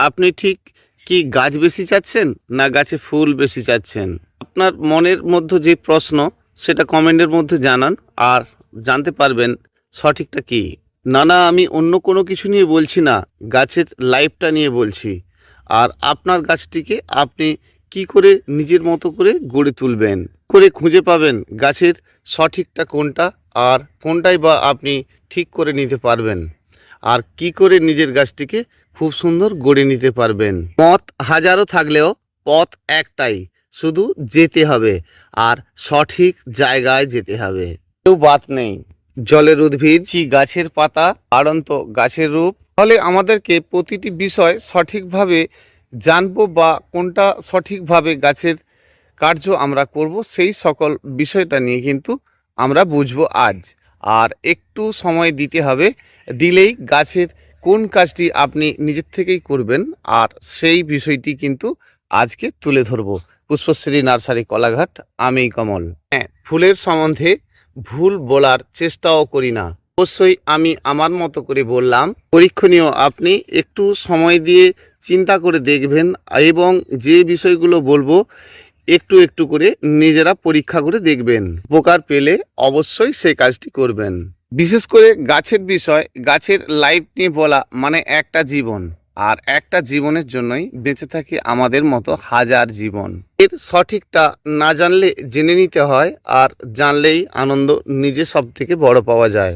আপনি ঠিক কি গাছ বেশি চাচ্ছেন না গাছে ফুল বেশি চাচ্ছেন? আপনার মনের মধ্যে যে প্রশ্ন সেটা কমেন্টের মধ্যে জানান, আর জানতে পারবেন সঠিকটা কি। না, আমি অন্য কোনো কিছু নিয়ে বলছি না, গাছের লাইফটা নিয়ে বলছি। আর আপনার গাছটিকে আপনি কি করে নিজের মতো করে গড়ে তুলবেন, করে খুঁজে পাবেন গাছের সঠিকটা কোনটা, আর কোনটাই বা আপনি ঠিক করে নিতে পারবেন, আর কি করে নিজের গাছটিকে খুব সুন্দর গড়ে নিতে পারবেন। মত হাজারো থাকলেও পথ একটাই, শুধু যেতে হবে, আর সঠিক জায়গায় যেতে হবে। কেউ বাদ নেই। জলের উদ্ভিদ, গাছের পাতা, বাড়ন্ত গাছের রূপ। ফলে আমাদেরকে প্রতিটি বিষয় সঠিকভাবে জানবো, বা কোনটা সঠিকভাবে গাছের কার্য আমরা করব, সেই সকল বিষয়টা নিয়ে কিন্তু আমরা বুঝবো আজ। আর একটু সময় দিতে হবে, দিলেই গাছের কোন কাজটি আপনি নিজের থেকেই করবেন, আর সেই বিষয়টি কিন্তু আজকে তুলে ধরবো। পুষ্পশ্রী নার্সারি, কলাঘাট, আমি কমল। হ্যাঁ, ফুলের সম্বন্ধে ভুল বলার চেষ্টাও করি না, অবশ্যই আমি আমার মতো করে বললাম। পরীক্ষণীয়, আপনি একটু সময় দিয়ে চিন্তা করে দেখবেন, এবং যে বিষয়গুলো বলবো একটু একটু করে নিজেরা পরীক্ষা করে দেখবেন। উপকার পেলে অবশ্যই সেই কাজটি করবেন। বিশেষ করে গাছের বিষয়, গাছের লাইফ নিয়ে বলা মানে একটা জীবন, আর একটা জীবনের জন্যই বেঁচে থাকে আমাদের মতো হাজার জীবন। এর সঠিকটা না জানলে জেনে নিতে হয়, আর জানলেই আনন্দ নিজে সব থেকে বড় পাওয়া যায়,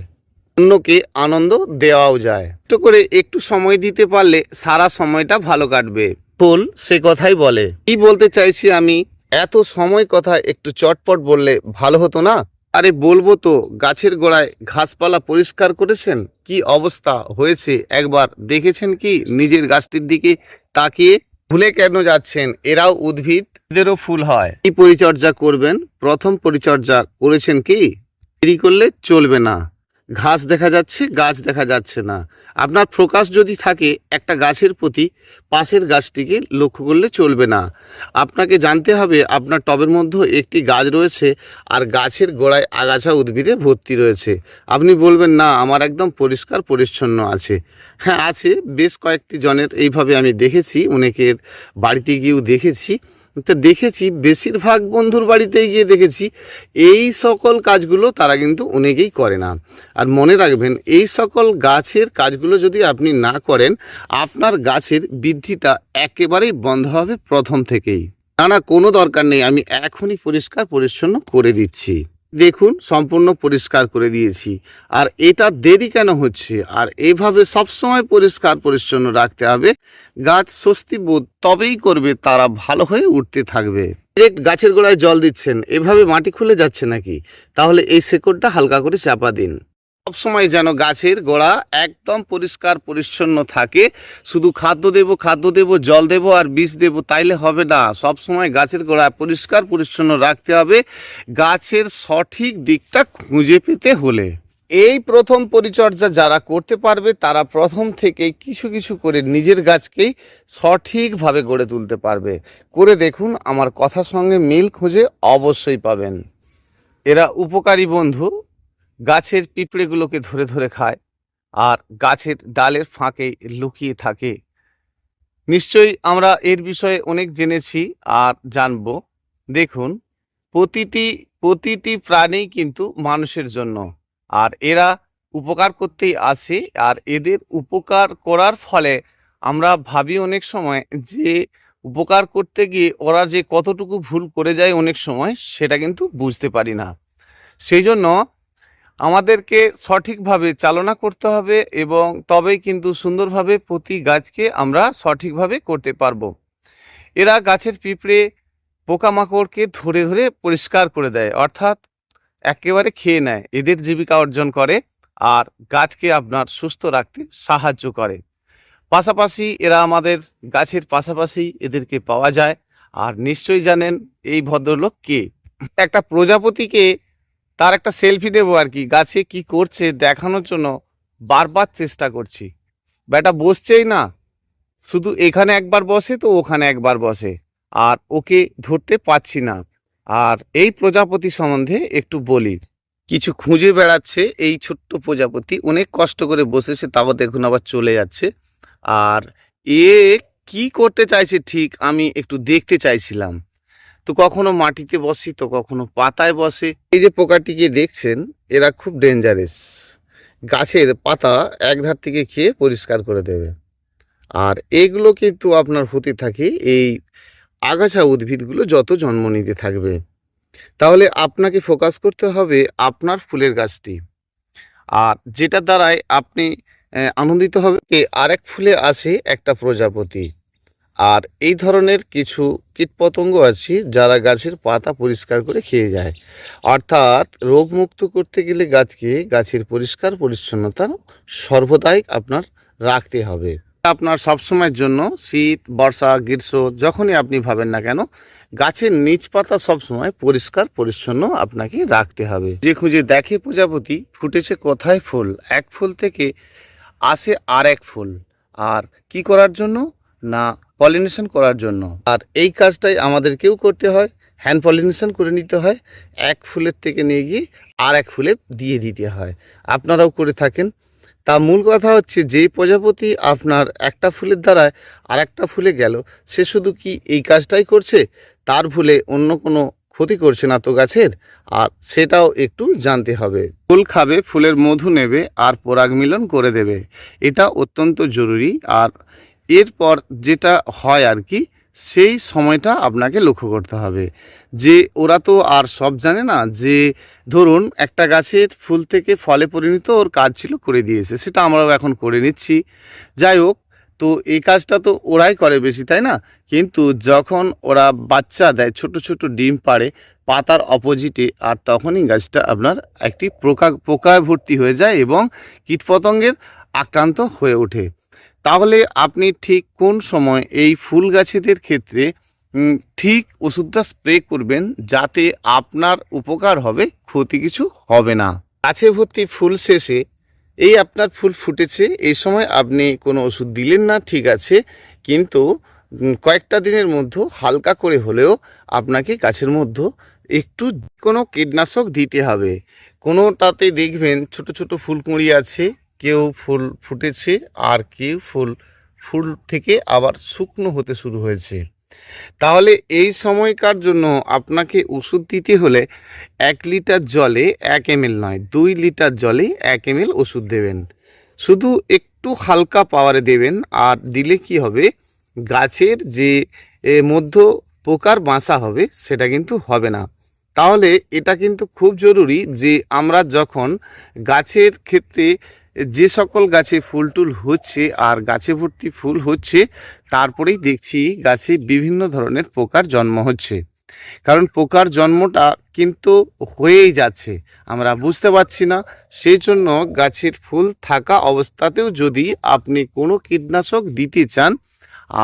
অন্যকে আনন্দ দেওয়াও যায়। একটু করে একটু সময় দিতে পারলে সারা সময়টা ভালো কাটবে। ফুল সে কথাই বলে। কি বলতে চাইছি আমি, এত সময় কথা একটু চটপট বললে ভালো হতো না? আরে বলবো তো, গাছের গোড়ায় ঘাসপালা পরিষ্কার করেছেন? কি অবস্থা হয়েছে একবার দেখেছেন কি নিজের গাছটির দিকে তাকিয়ে? ভুলে কেন যাচ্ছেন? এরাও উদ্ভিদ, এদেরও ফুল হয়। কি পরিচর্যা করবেন? প্রথম পরিচর্যা করেছেন কি? দেরি করলে চলবে না। ঘাস দেখা যাচ্ছে, গাছ দেখা যাচ্ছে না। আপনার ফোকাস যদি থাকে একটা গাছের প্রতি, পাশের গাছটিকে লক্ষ্য করলে চলবে না। আপনাকে জানতে হবে আপনার টবের মধ্যে একটি গাছ রয়েছে, আর গাছের গোড়ায় আগাছা উদ্ভিদে ভর্তি রয়েছে। আপনি বলবেন না, আমার একদম পরিষ্কার পরিচ্ছন্ন আছে। হ্যাঁ আছে, বেশ কয়েকটি জনের এইভাবে আমি দেখেছি, অনেকের বাড়িতে গিয়েও দেখেছি। তো দেখেছি বেশিরভাগ বন্ধুর বাড়িতে গিয়ে দেখেছি এই সকল কাজগুলো তারা কিন্তু অনেকেই করে না। আর মনে রাখবেন, এই সকল গাছের কাজগুলো যদি আপনি না করেন, আপনার গাছের বৃদ্ধিটা একেবারেই বন্ধ হবে প্রথম থেকেই। না, কোনো দরকার নেই, আমি এখনই পরিষ্কার পরিচ্ছন্ন করে দিচ্ছি। দেখুন, সম্পূর্ণ পরিষ্কার করে দিয়েছি। আর এটা দেরি কেন হচ্ছে? আর এভাবে সবসময় পরিষ্কার পরিচ্ছন্ন রাখতে হবে। গাছ স্বস্তি বোধ তবেই করবে, তারা ভালো হয়ে উঠতে থাকবে। ডিরেক্ট গাছের গোড়ায় জল দিচ্ছেন, এভাবে মাটি খুলে যাচ্ছে নাকি? তাহলে এই শেকড়টা হালকা করে চাপা দিন। সবসময় যেন গাছের গোড়া একদম পরিষ্কার পরিচ্ছন্ন থাকে। শুধু খাদ্য দেব, জল দেব আর বীজ দেব, তাইলে হবে না। সবসময় গাছের গোড়া পরিষ্কার পরিচ্ছন্ন রাখতে হবে, গাছের সঠিক দিকটা খুঁজে পেতে হলে। এই প্রথম পরিচর্যা যারা করতে পারবে, তারা প্রথম থেকেই কিছু কিছু করে নিজের গাছকেই সঠিকভাবে গড়ে তুলতে পারবে। করে দেখুন, আমার কথার সঙ্গে মিল খুঁজে অবশ্যই পাবেন। এরা উপকারী বন্ধু, গাছের পিঁপড়েগুলোকে ধরে ধরে খায়, আর গাছের ডালের ফাঁকে লুকিয়ে থাকে। নিশ্চয়ই আমরা এর বিষয়ে অনেক জেনেছি আর জানব। দেখুন, প্রতিটি প্রাণী কিন্তু মানুষের জন্য, আর এরা উপকার করতেই আসে। আর এদের উপকার করার ফলে আমরা ভাবি অনেক সময় যে উপকার করতে গিয়ে ওরা যে কতটুকু ভুল করে যায় অনেক সময়, সেটা কিন্তু বুঝতে পারি না। সেই জন্য আমাদেরকে সঠিকভাবে চালনা করতে হবে, এবং তবেই কিন্তু সুন্দরভাবে প্রতি গাছকে আমরা সঠিকভাবে করতে পারবো। এরা গাছের পিঁপড়ে পোকামাকড়কে ধরে ধরে পরিষ্কার করে দেয়, অর্থাৎ একেবারে খেয়ে নেয়, এদের জীবিকা অর্জন করে, আর গাছকে আপনার সুস্থ রাখতে সাহায্য করে। পাশাপাশি এরা আমাদের গাছের পাশাপাশি এদেরকে পাওয়া যায়। আর নিশ্চয়ই জানেন এই ভদ্রলোক কে। একটা প্রজাপতিকে তার একটা সেলফি দেবো আর কি, গাছে কি করছে দেখানোর জন্য বারবার চেষ্টা করছি। বেটা বসছেই না, শুধু এখানে একবার বসে তো ওখানে একবার বসে, আর ওকে ধরতে পারছি না। আর এই প্রজাপতি সম্বন্ধে একটু বলি। কিছু খুঁজে বেড়াচ্ছে এই ছোট্ট প্রজাপতি, অনেক কষ্ট করে বসেছে, তাও দেখুন আবার চলে যাচ্ছে। আর এ কি করতে চাইছে ঠিক আমি একটু দেখতে চাইছিলাম। তো কখনো মাটিতে বসে তো কখনো পাতায় বসে। এই যে পোকাটিকে দেখছেন এরা খুব ডেঞ্জারাস, গাছের পাতা এক ধার থেকে খেয়ে পরিষ্কার করে দেবে। আর এগুলো কিন্তু আপনার হতে থাকে এই আগাছা উদ্ভিদগুলো যত জন্ম নিতে থাকবে। তাহলে আপনাকে ফোকাস করতে হবে আপনার ফুলের গাছটি, আর যেটা দ্বারাই আপনি আনন্দিত হবে আরেক ফুলে আসে একটা প্রজাপতি। আর এই ধরনের কিছু কীটপতঙ্গ আছে যারা গাছের পাতা পরিষ্কার করে খেয়ে যায়। অর্থাৎ রোগমুক্ত করতে গেলে গাছের পরিষ্কার পরিচ্ছন্নতা সর্বদাই আপনার রাখতে হবে। আপনার সবসময়ের জন্য শীত, বর্ষা, গ্রীষ্ম যখনই আপনি ভাবেন না কেন গাছের নিচ পাতা সবসময় পরিষ্কার পরিচ্ছন্ন আপনাকে রাখতে হবে। যে খুঁজে দেখে প্রজাপতি ফুটেছে কোথায় ফুল, এক ফুল থেকে আসে আর এক ফুল। আর কি করার জন্য না পলিনেশন করার জন্য। আর এই কাজটাই আমাদেরকেও করতে হয়, হ্যান্ড পলিনেশন করে নিতে হয়, এক ফুলের থেকে নিয়ে গিয়ে আর এক ফুলে দিয়ে দিতে হয়। আপনারাও করে থাকেন। তা মূল কথা হচ্ছে যেই প্রজাপতি আপনার একটা ফুলের দ্বারায় আর একটা ফুলে গেল, সে শুধু কি এই কাজটাই করছে, তার ভুলে অন্য কোনো ক্ষতি করছে না তো গাছের? আর সেটাও একটু জানতে হবে। ফুল খাবে, ফুলের মধু নেবে আর পরাগ মিলন করে দেবে, এটা অত্যন্ত জরুরি। আর এরপর যেটা হয় আর কি, সেই সময়টা আপনাকে লক্ষ্য করতে হবে। যে ওরা তো আর সব জানে না, যে ধরুন একটা গাছের ফুল থেকে ফলে পরিণত ওর কাজ ছিল করে দিয়েছে, সেটা আমরাও এখন করে নিচ্ছি। যাই হোক, তো এই কাজটা তো ওরাই করে বেশি, তাই না? কিন্তু যখন ওরা বাচ্চা দেয়, ছোট ছোট ডিম পাড়ে পাতার অপোজিটে, আর তখনই গাছটা আপনার একটি পোকায় ভর্তি হয়ে যায় এবং কীটপতঙ্গের আক্রান্ত হয়ে ওঠে। তাহলে আপনি ঠিক কোন সময় এই ফুল গাছেদের ক্ষেত্রে ঠিক ওষুধটা স্প্রে করবেন যাতে আপনার উপকার হবে, ক্ষতি কিছু হবে না। গাছে ভর্তি ফুল শেষে এই আপনার ফুল ফুটেছে, এই সময় আপনি কোনো ওষুধ দিলেন না, ঠিক আছে, কিন্তু কয়েকটা দিনের মধ্যে হালকা করে হলেও আপনাকে গাছের মধ্যে একটু কোনো কীটনাশক দিতে হবে। কোনোটাতে দেখবেন ছোট ছোট ফুলকুঁড়ি আছে, কেউ ফুল ফুটেছে আর কেউ ফুল থেকে আবার শুকনো হতে শুরু হয়েছে। তাহলে এই সময়কার জন্য আপনাকে ওষুধ দিতে হলে 1 লিটার জলে 1 ml নয়, 2 লিটার জলে 1 ml ওষুধ দেবেন। শুধু একটু হালকা পাওয়ারে দেবেন। আর দিলে কি হবে, গাছের যে মধ্য পোকার বাসা হবে সেটা কিন্তু হবে না। তাহলে এটা কিন্তু খুব জরুরি যে আমরা যখন গাছের ক্ষেত্রে যে সকল গাছে ফুল টুল হচ্ছে আর গাছে ভর্তি ফুল হচ্ছে, তারপরেই দেখছি গাছে বিভিন্ন ধরনের পোকার জন্ম হচ্ছে। কারণ পোকার জন্মটা কিন্তু হয়েই যাচ্ছে, আমরা বুঝতে পারছি না। সেই জন্য গাছের ফুল থাকা অবস্থাতেও যদি আপনি কোনো কীটনাশক দিতে চান,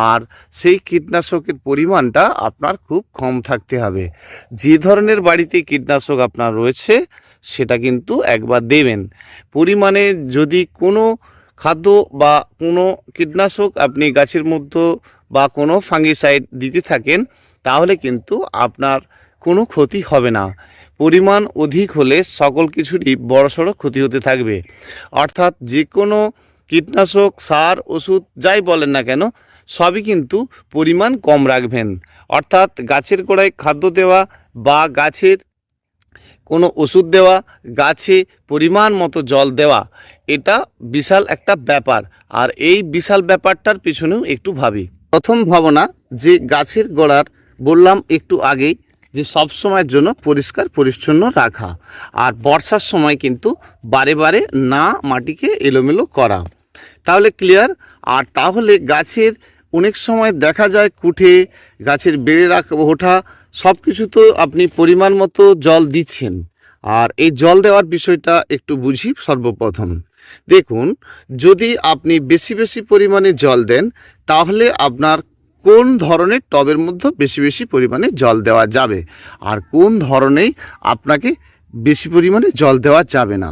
আর সেই কীটনাশকের পরিমাণটা আপনার খুব কম থাকতে হবে। যে ধরনের বাড়িতে কীটনাশক আপনার রয়েছে সেটা কিন্তু একবার দেবেন। পরিমাণে যদি কোনো খাদ্য বা কোনো কীটনাশক আপনি গাছের মধ্যে বা কোনো ফাঙ্গিসাইড দিতে থাকেন, তাহলে কিন্তু আপনার কোনো ক্ষতি হবে না। পরিমাণ অধিক হলে সকল কিছুরই বড়সড় ক্ষতি হতে থাকবে। অর্থাৎ যে কোনো কীটনাশক, সার, ওষুধ যাই বলেন না কেন, সবই কিন্তু পরিমাণ কম রাখবেন। অর্থাৎ গাছের গোড়ায় খাদ্য দেওয়া বা গাছের কোনো ওষুধ দেওয়া, গাছে পরিমাণ মতো জল দেওয়া, এটা বিশাল একটা ব্যাপার। আর এই বিশাল ব্যাপারটার পিছনেও একটু ভাবি। প্রথম ভাবনা যে গাছের গোড়ার বললাম একটু আগেই যে সব সময়ের জন্য পরিষ্কার পরিচ্ছন্ন রাখা, আর বর্ষার সময় কিন্তু বারে বারে না মাটিকে এলোমেলো করা, তাহলে ক্লিয়ার। আর তাহলে গাছের অনেক সময় দেখা যায় কুঠে গাছের বেড়ে ওঠা সব কিছু তো আপনি পরিমাণ মতো জল দিচ্ছেন। আর এই জল দেওয়ার বিষয়টা একটু বুঝি। সর্বপ্রথম দেখুন, যদি আপনি বেশি বেশি পরিমাণে জল দেন, তাহলে আপনার কোন ধরনের টবের মধ্যে বেশি বেশি পরিমাণে জল দেওয়া যাবে আর কোন ধরনেই আপনাকে বেশি পরিমাণে জল দেওয়া যাবে না।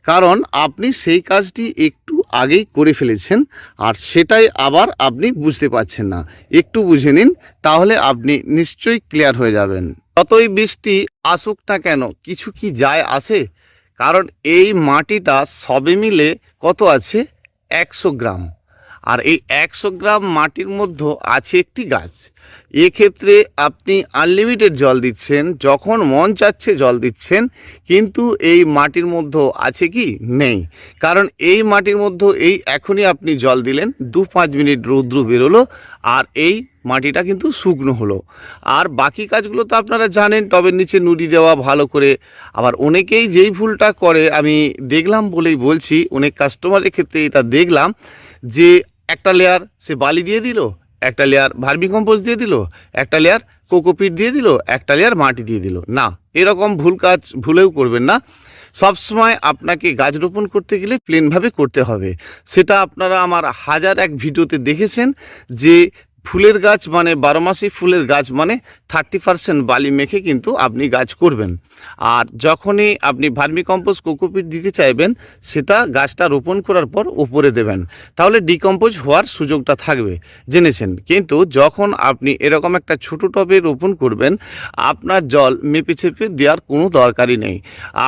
কারণ আপনি সেই কাজটি একটু আগেই করে ফেলেছেন, আর সেটাই আবার আপনি বুঝতে পারছেন না। একটু বুঝে নিন, তাহলে আপনি নিশ্চয়ই ক্লিয়ার হয়ে যাবেন। যতই বৃষ্টি আসুক না কেন, কিছু কি যায় আসে? কারণ এই মাটিটা সবে মিলে কত আছে, 100 গ্রাম। আর এই 100 গ্রাম মাটির মধ্যে আছে একটি গাছ। এক্ষেত্রে আপনি আনলিমিটেড জল দিচ্ছেন, যখন মন চাচ্ছে জল দিচ্ছেন, কিন্তু এই মাটির মধ্যে আছে কি নেই। কারণ এই মাটির মধ্যে এই এখনই আপনি জল দিলেন, 2-5 মিনিট রৌদ্র বেরোলো আর এই মাটিটা কিন্তু শুকনো হলো। আর বাকি কাজগুলো তো আপনারা জানেন, টবের নিচে নুড়ি দেওয়া ভালো করে। আবার অনেকেই যেই ভুলটা করে, আমি দেখলাম বলেই বলছি, অনেক কাস্টমারের ক্ষেত্রে এটা দেখলাম যে একটা লেয়ার সে বালি দিয়ে দিল, একটা লেয়ার ভার্মিকম্পোস্ট দিয়ে দিল, একটা লেয়ার কোকোপিট দিয়ে দিল, একটা লেয়ার মাটি দিয়ে দিল। না, এরকম ভুল কাজ ভুলেও করবেন না। সবসময় আপনাকে গাছ রোপণ করতে গেলে প্লেনভাবে করতে হবে। সেটা আপনারা আমার 1001 ভিডিওতে দেখেছেন যে ফুলের গাছ মানে 12 মাসি ফুলের গাছ মানে 30% বালি মেখে কিন্তু আপনি গাছ করবেন। আর যখনই আপনি ভার্মিকম্পোস্ট কোকোপিট দিতে চাইবেন, সেটা গাছটা রোপণ করার পর উপরে দেবেন, তাহলে ডিকম্পোজ হওয়ার সুযোগটা থাকবে, জেনেছেন। কিন্তু যখন আপনি এরকম একটা ছোট টবে রোপণ করবেন, আপনার জল মেপে চেপে দেওয়ার কোনো দরকারই নেই।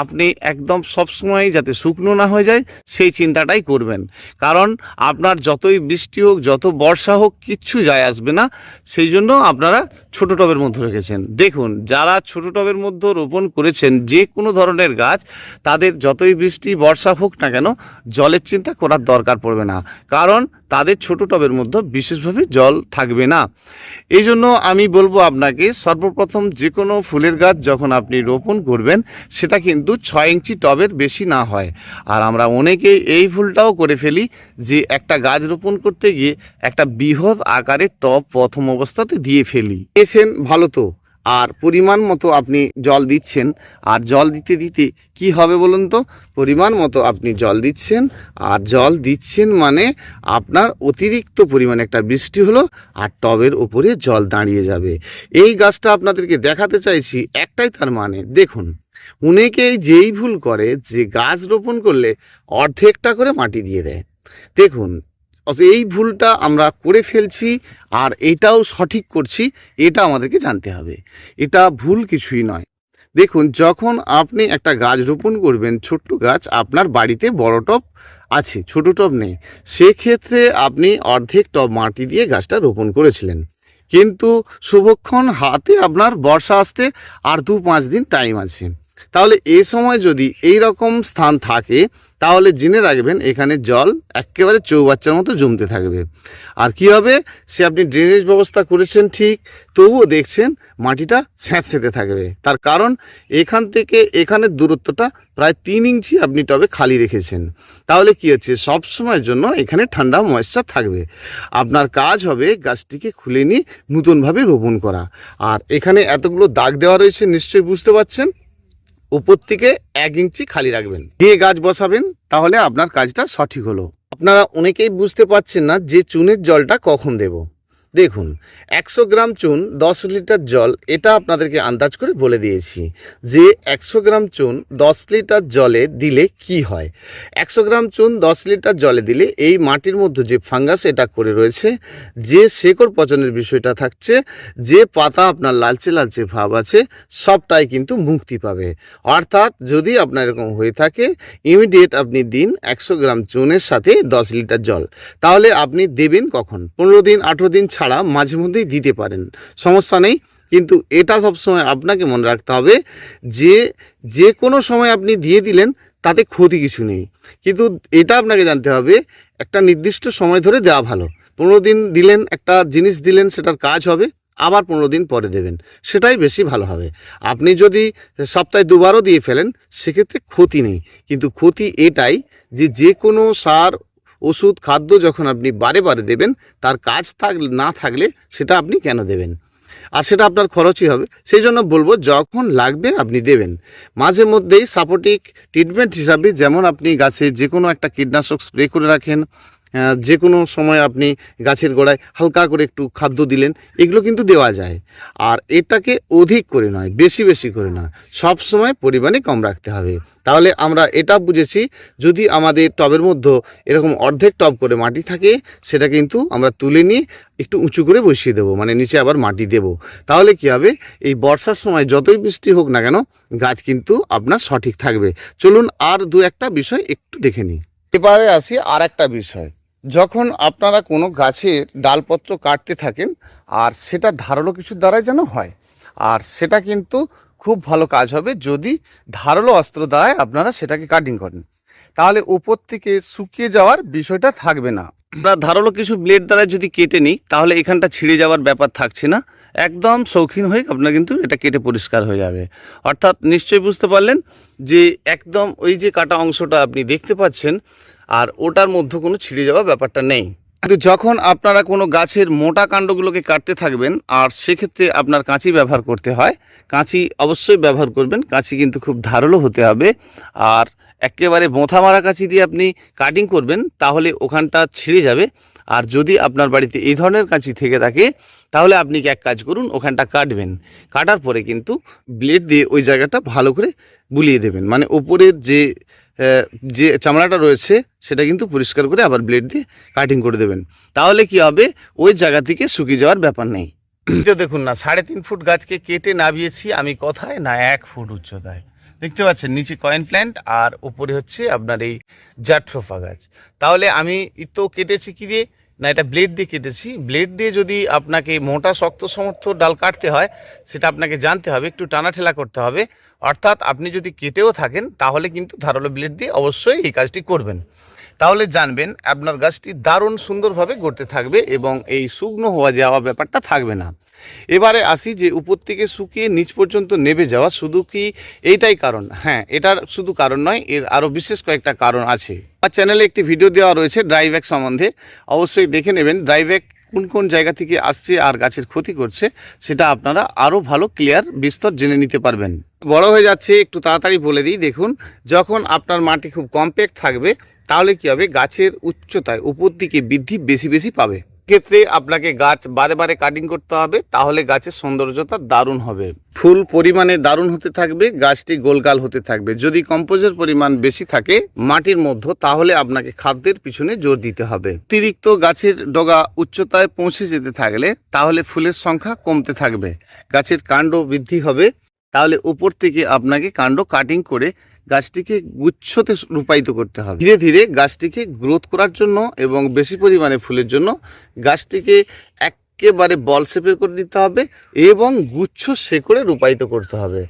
আপনি একদম সবসময় যাতে শুকনো না হয়ে যায় সেই চিন্তাটাই করবেন। কারণ আপনার যতই বৃষ্টি হোক, যত বর্ষা হোক, কিচ্ছু যায় আসবে না। সেই জন্য আপনারা ছোট টবের মধ্যে রেখেছেন। দেখুন, যারা ছোট টবের মধ্যে রোপণ করেছেন যে কোনো ধরনের গাছ, তাদের যতই বৃষ্টি বর্ষা হোক না কেন, জলের চিন্তা করার দরকার পড়বে না। কারণ তাদের ছোট টবের মধ্যে বিশেষভাবে জল থাকবে না। এই জন্য আমি বলবো আপনাকে, সর্বপ্রথম যে কোনো ফুলের গাছ যখন আপনি রোপণ করবেন, সেটা কিন্তু 6 ইঞ্চি টবের বেশি না হয়। আর আমরা অনেকেই এই ভুলটাও করে ফেলি যে একটা গাছ রোপণ করতে গিয়ে একটা বৃহৎ আকারের টব প্রথম অবস্থাতে দিয়ে ফেলি। এসেন ভালো তো, আর পরিমাণ মতো আপনি জল দিচ্ছেন। আর জল দিতে দিতে কি হবে বলুন তো, পরিমাণ মতো আপনি জল দিচ্ছেন, আর জল দিচ্ছেন মানে আপনার অতিরিক্ত পরিমাণে একটা বৃষ্টি হলো আর টবের উপরে জল দাঁড়িয়ে যাবে। এই গাছটা আপনাদেরকে দেখাতে চাইছি, একটাই তার মানে। দেখুন, অনেকেই যেই ভুল করে যে গাছ রোপণ করলে অর্ধেকটা করে মাটি দিয়ে দেয়। দেখুন, এই ভুলটা আমরা করে ফেলছি, আর এটাও সঠিক করছি, এটা আমাদেরকে জানতে হবে। এটা ভুল কিছুই নয়। দেখুন, যখন আপনি একটা গাছ রোপণ করবেন, ছোট্ট গাছ, আপনার বাড়িতে বড় টব আছে, ছোট টব নেই, সেক্ষেত্রে আপনি অর্ধেক টব মাটি দিয়ে গাছটা রোপণ করেছিলেন। কিন্তু শুভক্ষণ হাতে আপনার বর্ষা আসতে আর 2-5 দিন টাইম আছে। তাহলে এই সময় যদি এই রকম স্থান থাকে, তাহলে জেনে রাখবেন এখানে জল একেবারে চৌবাচ্চার মতো জমতে থাকবে। আর কি হবে, সে আপনি ড্রেনেজ ব্যবস্থা করেছেন ঠিক, তবুও দেখছেন মাটিটা স্যাঁতসেঁতে থাকবে। তার কারণ এখান থেকে এখানের দূরত্বটা প্রায় 3 ইঞ্চি আপনি টবে খালি রেখেছেন। তাহলে কি হচ্ছে, সব সময়ের জন্য এখানে ঠান্ডা ময়েশ্চার থাকবে। আপনার কাজ হবে গাছটিকে খুলে নিয়ে নতুনভাবে রোপণ করা। আর এখানে এতগুলো দাগ দেওয়া রয়েছে, নিশ্চয়ই বুঝতে পারছেন। উপর থেকে 1 ইঞ্চি খালি রাখবেন, দিয়ে গাছ বসাবেন, তাহলে আপনার কাজটা সঠিক হলো। আপনারা অনেকেই বুঝতে পারছেন না যে চুনের জলটা কখন দেব। দেখুন, 100 গ্রাম চুন 10 লিটার জল, এটা আপনাদেরকে আন্দাজ করে বলে দিয়েছি যে 100 গ্রাম চুন 10 লিটার জলে দিলে কি হয়। 100 গ্রাম চুন 10 লিটার জলে দিলে এই মাটির মধ্যে যে ফাঙ্গাস এটা করে রয়েছে, যে শেকড় পচনের বিষয়টা থাকছে, যে পাতা আপনার লালচে লালচে ভাব আছে, সবটাই কিন্তু মুক্তি পাবে। অর্থাৎ যদি আপনার এরকম হয়ে থাকে, ইমিডিয়েট আপনি দিন 100 গ্রাম চুনের সাথে 10 লিটার জল। তাহলে আপনি দেবেন কখন, 15 দিন 18 দিন ছাড়া মাঝে মধ্যেই দিতে পারেন, সমস্যা নেই। কিন্তু এটা সবসময় আপনাকে মনে রাখতে হবে যে যে কোনো সময় আপনি দিয়ে দিলেন তাতে ক্ষতি কিছু নেই। কিন্তু এটা আপনাকে জানতে হবে একটা নির্দিষ্ট সময় ধরে দেওয়া ভালো। 15 দিন দিলেন, একটা জিনিস দিলেন, সেটার কাজ হবে, আবার 15 দিন পরে দেবেন, সেটাই বেশি ভালো হবে। আপনি যদি সপ্তাহে 2 বারও দিয়ে ফেলেন, সেক্ষেত্রে ক্ষতি নেই। কিন্তু ক্ষতি এটাই যে যে কোনো সার, ওষুধ, খাদ্য যখন আপনি বারে বারে দেবেন, তার কাজ না থাকলে সেটা আপনি কেন দেবেন, আর সেটা আপনার খরচই হবে। সেই জন্য বলবো, যখন লাগবে আপনি দেবেন। মাঝে মধ্যেই সাপোর্টিক ট্রিটমেন্ট হিসাবে, যেমন আপনি গাছে যে কোনো একটা কীটনাশক স্প্রে করে রাখেন, যে কোনো সময় আপনি গাছের গোড়ায় হালকা করে একটু খাদ্য দিলেন, এগুলো কিন্তু দেওয়া যায়। আর এটাকে অধিক করে নয়, বেশি বেশি করে নয়, সব সময় পরিমাণে কম রাখতে হবে। তাহলে আমরা এটা বুঝেছি, যদি আমাদের টবের মধ্যে এরকম অর্ধেক টব করে মাটি থাকে, সেটা কিন্তু আমরা তুলে নিয়ে একটু উঁচু করে বসিয়ে দেবো, মানে নিচে আবার মাটি দেব। তাহলে কি হবে, এই বর্ষার সময় যতই বৃষ্টি হোক না কেন, গাছ কিন্তু আপনার সঠিক থাকবে। চলুন আর 2-1টা বিষয় একটু দেখে নিই। এবারে আসি আর একটা বিষয়। যখন আপনারা কোনো গাছের ডালপত্র কাটতে থাকেন আর সেটা ধারালো কিছুর দ্বারাই যেন হয়, আর সেটা কিন্তু খুব ভালো কাজ হবে যদি ধারালো অস্ত্র দ্বারাই আপনারা সেটাকে কাটিং করেন, তাহলে উপর থেকে শুকিয়ে যাওয়ার বিষয়টা থাকবে না। আমরা ধারালো কিছু ব্লেড দ্বারা যদি কেটে নিই তাহলে এখানটা ছিঁড়ে যাওয়ার ব্যাপার থাকছে না, একদম শৌখিন হয়ে আপনার কিন্তু এটা কেটে পরিষ্কার হয়ে যাবে। অর্থাৎ নিশ্চয়ই বুঝতে পারলেন যে একদম ওই যে কাটা অংশটা আপনি দেখতে পাচ্ছেন আর ওটার মধ্যে কোনো ছিঁড়ে যাওয়ার ব্যাপারটা নেই। কিন্তু যখন আপনারা কোনো গাছের মোটা কাণ্ডগুলোকে কাটতে থাকবেন আর সেক্ষেত্রে আপনার কাঁচি ব্যবহার করতে হয়, কাঁচি অবশ্যই ব্যবহার করবেন। কাঁচি কিন্তু খুব ধারালো হতে হবে, আর একেবারে বোঁথা মারা কাঁচি দিয়ে আপনি কাটিং করবেন তাহলে ওখানটা ছিঁড়ে যাবে। আর যদি আপনার বাড়িতে এই ধরনের কাঁচি থেকে থাকে তাহলে আপনি এক কাজ করুন, ওখানটা কাটবেন, কাটার পরে কিন্তু ব্লেড দিয়ে ওই জায়গাটা ভালো করে বুলিয়ে দেবেন, মানে ওপরের যে চামড়াটা রয়েছে সেটা কিন্তু পরিষ্কার করে আবার ব্লেড দিয়ে কাটিং করে দেবেন। তাহলে কি হবে, ওই জায়গা থেকে শুকিয়ে যাওয়ার ব্যাপার নেই। দেখুন না, 3.5 ফুট গাছকে কেটে নামিয়েছি আমি কথায় না 1 ফুট উচ্চতায়। দেখতে পাচ্ছেন নিচে কয়েন প্ল্যান্ট আর উপরে হচ্ছে আপনার এই জাট্রোফা গাছ। তাহলে আমি তো কেটেছি কি দিয়ে না, এটা ব্লেড দিয়ে কেটেছি। ব্লেড দিয়ে যদি আপনাকে মোটা শক্ত সমর্থ ডাল কাটতে হয় সেটা আপনাকে জানতে হবে, একটু টানা ঠেলা করতে হবে। অর্থাৎ আপনি যদি কেটেও থাকেন তাহলে কিন্তু ধারালো ব্লেড দিয়ে অবশ্যই এই কাজটি করবেন, তাহলে জানবেন আপনার গাছটি দারুণ সুন্দরভাবে গড়তে থাকবে এবং এই শুকনো হওয়া যাওয়া ব্যাপারটা থাকবে না। এবারে আসি যে উপর থেকে শুকিয়ে নিচ পর্যন্ত নেবে যাওয়া শুধু কি এইটাই কারণ? হ্যাঁ, এটার শুধু কারণ নয়, এর আরও বিশেষ কয়েকটা কারণ আছে। আমার চ্যানেলে একটি ভিডিও দেওয়া রয়েছে ড্রাই ব্যাক সম্বন্ধে, অবশ্যই দেখে নেবেন। ড্রাই ব্যাক কোন কোন জায়গা থেকে আসছে আর গাছের ক্ষতি করছে সেটা আপনারা আরও ভালো ক্লিয়ার বিস্তর জেনে নিতে পারবেন। বড় হয়ে যাচ্ছে, একটু তাড়াতাড়ি বলে দিই। দেখুন, যখন আপনার মাটি খুব কমপ্যাক্ট থাকবে তাহলে কি হবে, গাছের উচ্চতায় উপর দিকে বৃদ্ধি বেশি বেশি পাবে। ক্ষেত্রে আপনাকে গাছ বারে বারে কাটিং করতে হবে, তাহলে গাছের সৌন্দর্যতা দারুণ হবে, ফুল পরিমাণে দারুণ হতে থাকবে, গাছটি গোলগাল হতে থাকবে। যদি কম্পোজের পরিমাণ বেশি থাকে মাটির মধ্যে তাহলে আপনাকে খাদ্যের পিছনে জোর দিতে হবে। অতিরিক্ত গাছের ডগা উচ্চতায় পৌঁছে যেতে থাকলে তাহলে ফুলের সংখ্যা কমতে থাকবে, গাছের কাণ্ড বৃদ্ধি হবে। তাহলে উপর থেকে আপনাকে কাণ্ড কাটিং করে গাছটিকে গুচ্ছতে রূপায়িত করতে হবে। ধীরে ধীরে গাছটিকে গ্রোথ করার জন্য এবং বেশি পরিমাণে ফুলের জন্য গাছটিকে একেবারে বল শেপের করে দিতে হবে এবং গুচ্ছ শেকড়ে রূপায়িত করতে হবে।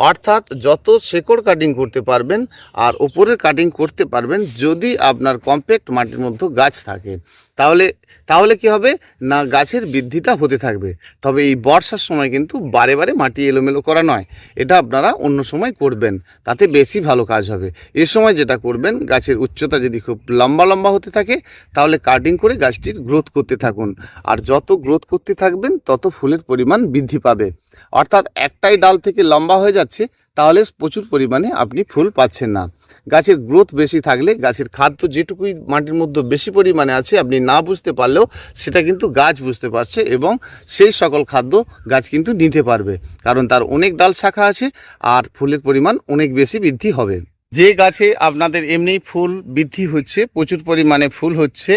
অর্থাৎ যত শেকড় কাটিং করতে পারবেন আর ওপরের কাটিং করতে পারবেন, যদি আপনার কমপ্যাক্ট মাটির মধ্যে গাছ থাকে তাহলে তাহলে কি হবে না, গাছের বৃদ্ধিটা হতে থাকবে। তবে এই বর্ষার সময় কিন্তু বারে বারে মাটি এলোমেলো করা নয়, এটা আপনারা অন্য সময় করবেন, তাতে বেশি ভালো কাজ হবে। এ সময় যেটা করবেন, গাছের উচ্চতা যদি খুব লম্বা লম্বা হতে থাকে তাহলে কাটিং করে গাছটির গ্রোথ করতে থাকুন, আর যত গ্রোথ করতে থাকবেন তত ফুলের পরিমাণ বৃদ্ধি পাবে। অর্থাৎ একটাই ডাল থেকে লম্বা হয়ে যাচ্ছে তাহলে প্রচুর পরিমাণে আপনি ফুল পাচ্ছেন না। গাছের গ্রোথ বেশি থাকলে গাছের খাদ্য যেটুকুই মাটির মধ্যে বেশি পরিমাণে আছে আপনি না বুঝতে পারলেও সেটা কিন্তু গাছ বুঝতে পারছে এবং সেই সকল খাদ্য গাছ কিন্তু নিতে পারবে, কারণ তার অনেক ডাল শাখা আছে আর ফুলের পরিমাণ অনেক বেশি বৃদ্ধি হবে। যে গাছে আপনাদের এমনি ফুল বৃদ্ধি হচ্ছে, প্রচুর পরিমাণে ফুল হচ্ছে,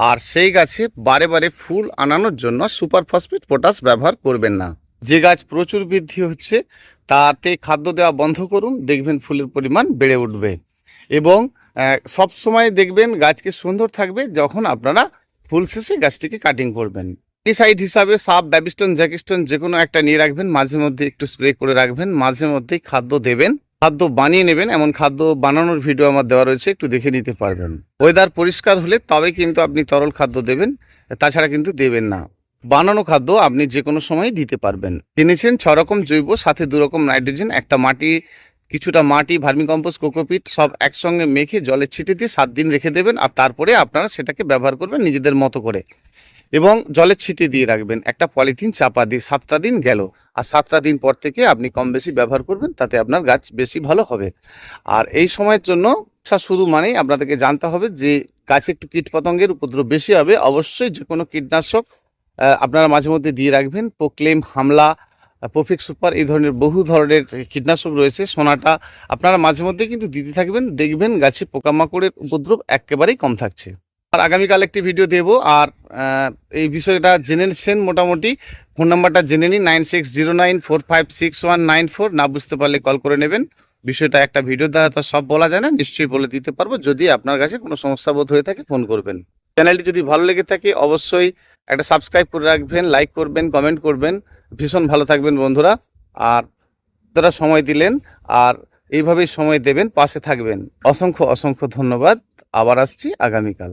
আর সেই গাছে বারে বারে ফুল আনানোর জন্য সুপার ফসফেট পটাশ ব্যবহার করবেন না। যে গাছ প্রচুর বৃদ্ধি হচ্ছে তাতে খাদ্য দেওয়া বন্ধ করুন, দেখবেন ফুলের পরিমাণ বেড়ে উঠবে। এবং সব সময় দেখবেন গাছকে সুন্দর থাকবে যখন আপনারা ফুল শেষে গাছটিকে কাটিং করবেন। সাইড হিসাবে সাব, ব্যাবিস্টন, জ্যাকিস্টন যে কোনো একটা নিয়ে রাখবেন, মাঝে মধ্যে একটু স্প্রে করে রাখবেন, মাঝে মধ্যেই খাদ্য দেবেন, খাদ্য বানিয়ে নেবেন। এমন খাদ্য বানানোর ভিডিও আমার দেওয়া রয়েছে, একটু দেখে নিতে পারবেন। ওয়েদার পরিষ্কার হলে তবে কিন্তু আপনি তরল খাদ্য দেবেন, তাছাড়া কিন্তু দেবেন না। বানানো খাদ্য আপনি যে কোনো সময় দিতে পারবেন। জেনেছেন 6 রকম জৈব, সাথে 2 রকম নাইট্রোজেন, একটা মাটি, কিছুটা মাটি, ভার্মিকম্পোস্ট, কোকোপিট সব একসঙ্গে মেখে জলে ছিটে দিয়ে 7 দিন রেখে দেবেন, আর তারপরে আপনারা সেটাকে ব্যবহার করবেন নিজেদের মতো করে এবং জলে ছিটিয়ে দিয়ে রাখবেন একটা পলিথিন চাপা দিয়ে। 7টা দিন গেল, আর 7টা দিন পর থেকে আপনি কম বেশি ব্যবহার করবেন, তাতে আপনার গাছ বেশি ভালো হবে। আর এই সময়ের জন্য শুরু মানেই আপনাদেরকে জানতে হবে যে গাছে একটু কীটপতঙ্গের উপদ্রব বেশি হবে। অবশ্যই যে কোনো কীটনাশক আপনারা মাঝে মধ্যে দিয়ে রাখবেন। প্রোক্লেম, হামলা, প্রফিক সুপার, এই ধরনের বহু ধরনের কীটনাশক রয়েছে, সোনাটা আপনারা মাঝে মধ্যে কিন্তু দিতে থাকবেন, দেখবেন গাছে পোকামাকড়ের উপদ্রব একেবারেই কম থাকছে। আর আগামীকাল একটি ভিডিও দেব, আর এই বিষয়টা জেনে নিচ্ছেন মোটামুটি। ফোন নাম্বারটা জেনে নিন 9609456194, না বুঝতে পারলে কল করে নেবেন। বিষয়টা একটা ভিডিও দ্বারা তো সব বলা যায় না, নিশ্চয়ই বলে দিতে পারবো। যদি আপনার কাছে কোনো সমস্যা বোধ হয়ে থাকে ফোন করবেন। চ্যানেলটি যদি ভালো লেগে থাকে অবশ্যই একটা সাবস্ক্রাইব করে রাখবেন, লাইক করবেন, কমেন্ট করবেন। ভীষণ ভালো থাকবেন বন্ধুরা। আর আপনারা সময় দিলেন আর এইভাবেই সময় দেবেন, পাশে থাকবেন। অসংখ্য অসংখ্য ধন্যবাদ। আবার আসছি আগামীকাল।